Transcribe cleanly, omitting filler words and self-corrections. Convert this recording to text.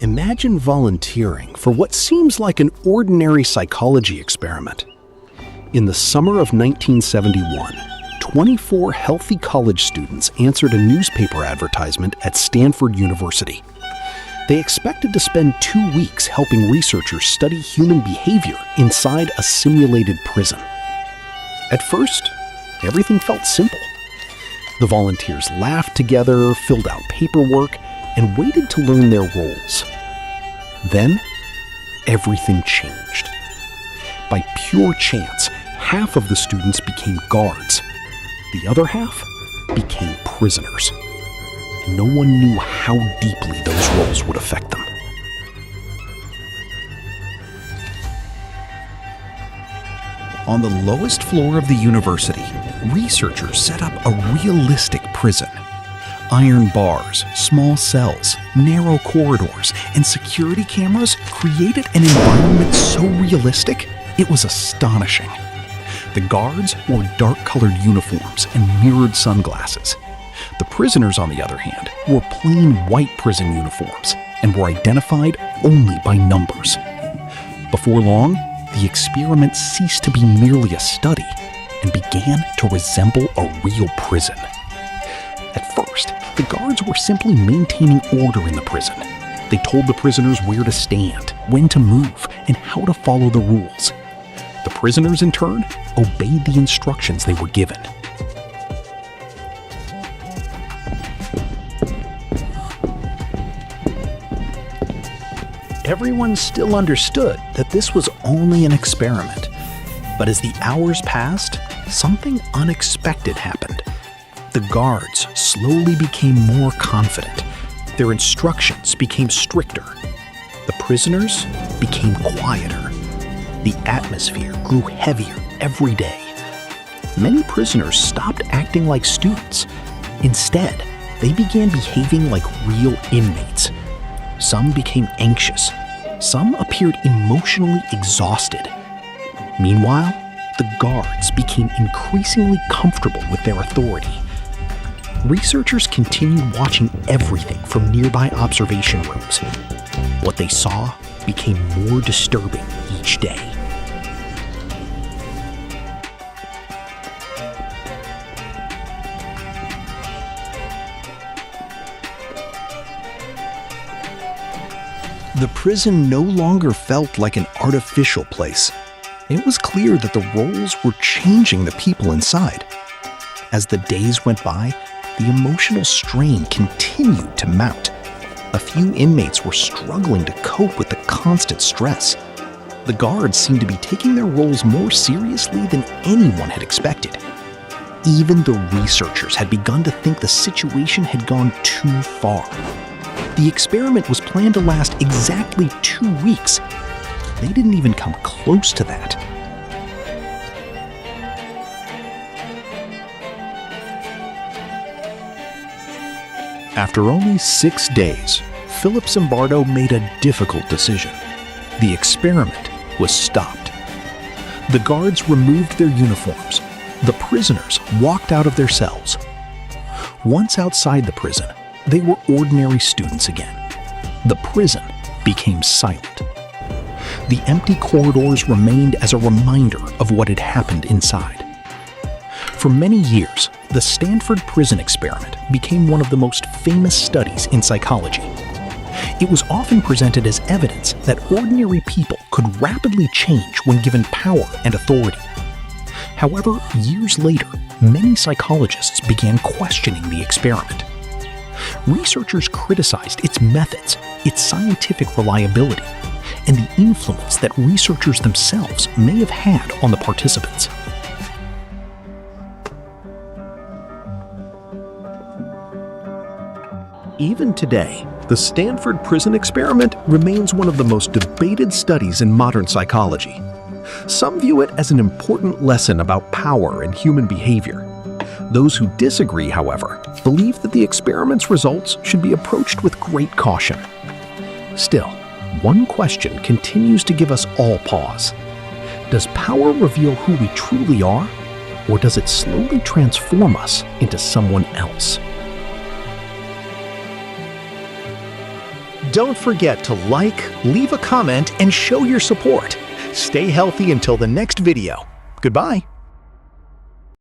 Imagine volunteering for what seems like an ordinary psychology experiment. In the summer of 1971, 24 healthy college students answered a newspaper advertisement at Stanford University. They expected to spend 2 weeks helping researchers study human behavior inside a simulated prison. At first, everything felt simple. The volunteers laughed together, filled out paperwork, and waited to learn their roles. Then, everything changed. By pure chance, half of the students became guards. The other half became prisoners. No one knew how deeply those roles would affect them. On the lowest floor of the university, researchers set up a realistic prison. Iron bars, small cells, narrow corridors, and security cameras created an environment so realistic, it was astonishing. The guards wore dark-colored uniforms and mirrored sunglasses. The prisoners, on the other hand, wore plain white prison uniforms and were identified only by numbers. Before long, the experiment ceased to be merely a study and began to resemble a real prison. At first, the guards were simply maintaining order in the prison. They told the prisoners where to stand, when to move, and how to follow the rules. The prisoners, in turn, obeyed the instructions they were given. Everyone still understood that this was only an experiment. But as the hours passed, something unexpected happened. The guards slowly became more confident. Their instructions became stricter. The prisoners became quieter. The atmosphere grew heavier every day. Many prisoners stopped acting like students. Instead, they began behaving like real inmates. Some became anxious. Some appeared emotionally exhausted. Meanwhile, the guards became increasingly comfortable with their authority. Researchers continued watching everything from nearby observation rooms. What they saw became more disturbing each day. The prison no longer felt like an artificial place. It was clear that the roles were changing the people inside. As the days went by, the emotional strain continued to mount. A few inmates were struggling to cope with the constant stress. The guards seemed to be taking their roles more seriously than anyone had expected. Even the researchers had begun to think the situation had gone too far. The experiment was planned to last exactly 2 weeks. They didn't even come close to that. After only 6 days, Philip Zimbardo made a difficult decision. The experiment was stopped. The guards removed their uniforms. The prisoners walked out of their cells. Once outside the prison, they were ordinary students again. The prison became silent. The empty corridors remained as a reminder of what had happened inside. For many years, the Stanford Prison Experiment became one of the most famous studies in psychology. It was often presented as evidence that ordinary people could rapidly change when given power and authority. However, years later, many psychologists began questioning the experiment. Researchers criticized its methods, its scientific reliability, and the influence that researchers themselves may have had on the participants. Even today, the Stanford Prison Experiment remains one of the most debated studies in modern psychology. Some view it as an important lesson about power and human behavior. Those who disagree, however, believe that the experiment's results should be approached with great caution. Still, one question continues to give us all pause. Does power reveal who we truly are, or does it slowly transform us into someone else? Don't forget to like, leave a comment, and show your support. Stay healthy until the next video. Goodbye.